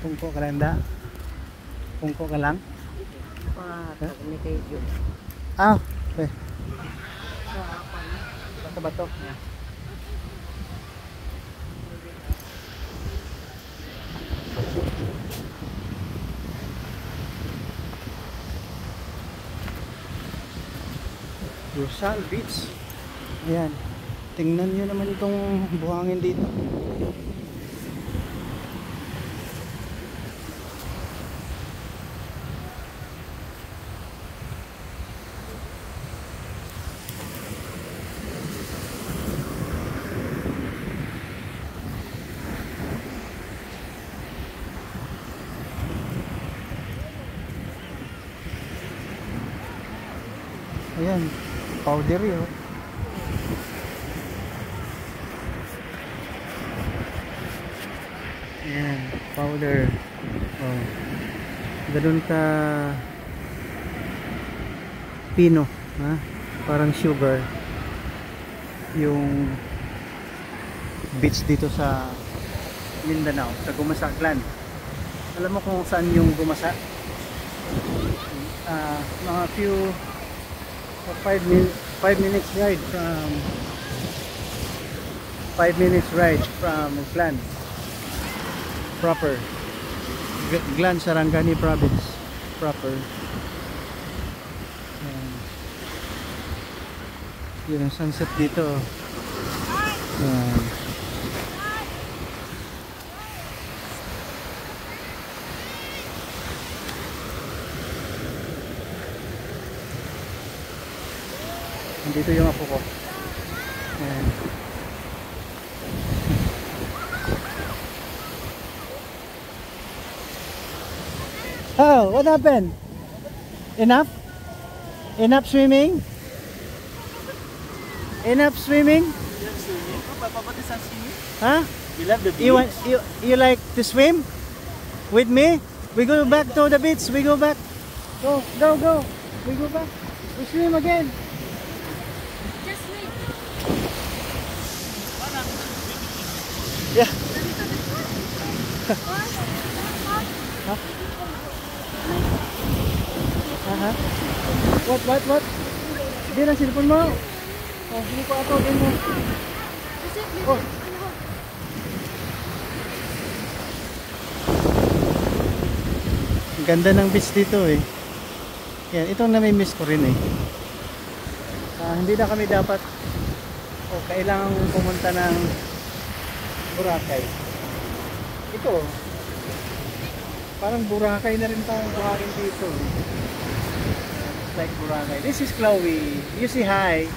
Pungko ka lang da? Pungko ka lang? Ini kayak gitu. Ah, okay. Bato-bato. Rosal Beach. Ayan. Tingnan nyo naman itong buhangin dito. Ayan. Powder yun. Ayan, powder. Oh. Ganun ka pino, ha? Parang sugar. Yung beach dito sa Mindanao, sa Gumasa Clan. Alam mo kung saan yung Gumasa? Mga few 5 minutes ride from 5 minutes ride from Glan proper. Glan, Sarangani province proper. Yun ang sunset dito. Dito yung apo ko. Ayan. Oh, what happened? Enough? Enough swimming? Enough swimming? Huh? You love the beach? You like to swim? With me? We go back to the beach. We go back. Go. We go back. We swim again. Yeah. Huh? What? Hindi na cellphone mo. Oh, hindi ko ato din mo. Oh. Ganda ng beach dito eh. Yan, itong nami-miss ko rin eh. Hindi na kami dapat kailangan pumunta ng Boracay. Ito parang Boracay na rin tayong buhangin dito. It's like Boracay. This is Chloe. You say hi.